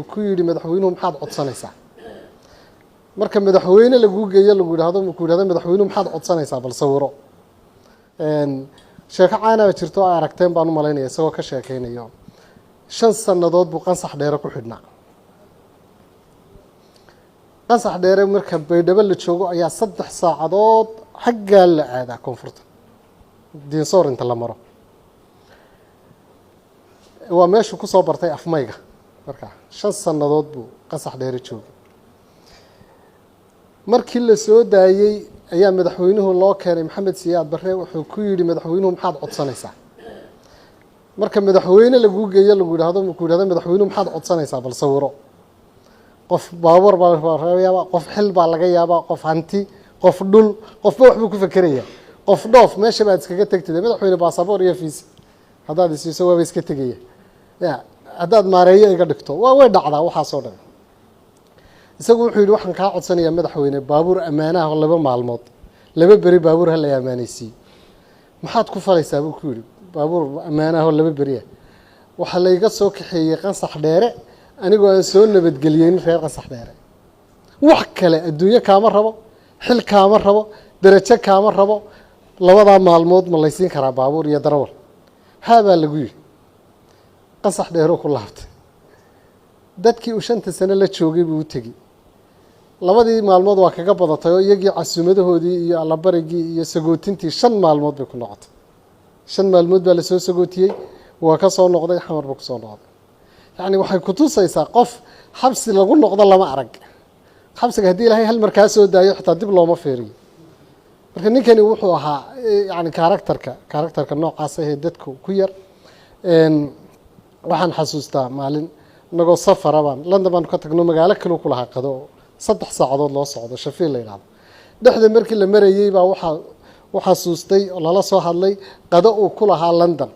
ku yiri madaxweynuhu maxaad codsanaysaa marka madaxweyne lagu geeyo lagu yiraahdo madaxweynuhu maxaad codsanaysaa bal sawiro sheeko caana jirto aragteen baan u maleynaya isagoo ka sheekeynayo 5 sanadood buu qansax dheere ku xidhnaa qansax dheere marka baydhabo la joogo ayaa 3 saacadood xagga la aadaa koonfurta diinsoor inta la maro waa meeshu ku soo bartay afmayga marka 5 sanadood buu qansax dheere joogay markii la soo daayay ayaa madaxweynuhu loo keenay maxamed siyaad barre wuxuu ku yiri madaxweynuhu maxaad codsanaysaa marka madaxweyne lagu geeyo lagu yiraahdo madaxweynuhu maxaad codsanaysaa bal sawiro qof baabuur baa raayaba qof xil baa laga yaabaa qof hanti qof dhul qof wax buu ku fikiraya qof dhoof meesha baad iskaga tagtay madaxweyne baasaboor iyo fiis hadaad isiiso waa iska tagaya hadaad maareeyo iga dhigto waa way dhacdaa waxa soo dhan isagu wuxuu yiri waxaan ka codsanayaa madaxweyne baabuur amaanaha oo 2 maalmood 2 bari baabuur hal ay amaanaysi maxaad ku falaysaa buu ku yiri baabuur amaanaha oo 2 bari waxa la iga soo kaxeeyay qansax dheere anigoo aan soo nabadgeliyeen reer qansax dheere wax kale adduunyo kaama rabo xil kaama rabo darajo kaama rabo 2 maalmood ma laysiin karaa baabuur iyo darawal haaba lagu yiri qansax dheere ku laabtay dadkii uu 5 sano la joogay buu u tagay 2 maalmood waa kaga badatay oo iyagii casuumadahoodii iyo alla barigii iyo sagootintii 5 maalmood bay ku noqotay 5 maalmood baa la soo sagootiyay waa ka soo noqday xamar buu ku soo noqday yani waxay ku tusaysaa qof xabsi lagu noqdo lama arag xabsiga hadii ilaahay hal markaa soo daayo xitaa dib looma feeriyo marka ninkani wuxuu ahaa yani karakterka noocaas ah ee dadku ku yar waxaan xasuustaa maalin nagoo safar baan London baan ka tagno magaalo kale ku lahaa qado 3 saacadood loo socdo Sheffield la yiraahdo dhaxda markii la marayay baa waxa xasuustay oo lala soo hadlay qado uu ku lahaa London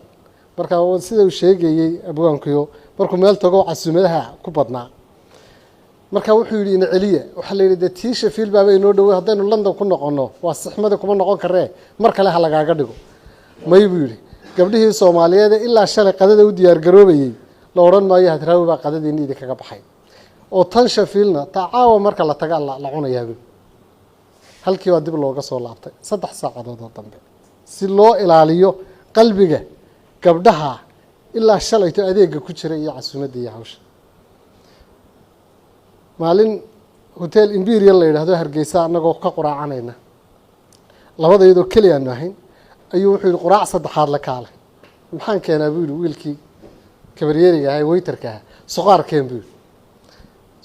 marka sida uu sheegayay abwaankiyo markuu meel tago casuumadaha ku badnaa marka wuxuu yiri in celiya waxa la yiraahdaa tii Sheffield baa inoo dhaw hadaynu London ku noqono waa saxmada kuma noqon karee mar kale ha lagaaga dhigo may buu yiri gabdhihii Soomaaliyeed ilaa shalay qadada u diyaar garoobayay la oran maayo hadraawi baa qadadiina idin kaga baxay oo tan Sheffield tacaawa marka la taga la cunayaa halkii waa dib looga soo laabtay 3 saacadood oo dambe si loo ilaaliyo qalbiga gabdhaha ilaa shalayto adeega ku jira iyo casuumada iyo hawsha maalin hotel Imperial la yiraahdo Hargeysa anagoo ka quraacanayna labadaydo kaliya ahayn ayuu wuxuu yiri quraac saddexaad la kaalay maxaan keenaa buu wiilkii kabaryeeriga ahay waiterka suqaarkeen buu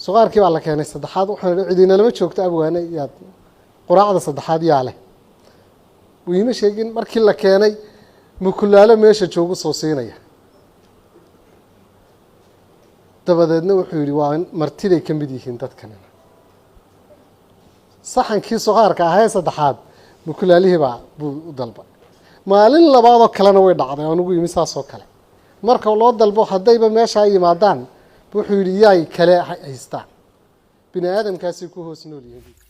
suqaarkii baa la keenay saddexaad wuxuu cidina lama joogto abwaane yaad quraacda saddexaad yaale wiima sheegin markii la keenay mukulaalo meesha joogu soo siinaya dabadeedna wuxuu yiri waa martiday ka mid yihiin dadkan saxankii suqaarka ahay saddexaad mukulaalihii baa buu u dalba maalin labaad oo kalena way dhacday oo ugu yimisaas oo kale marka loo dalbo hadayba meesha ay yimaadaan wuxuu yiri yaay kale haystaan bini aadamkaasi ku hoos nool yihiin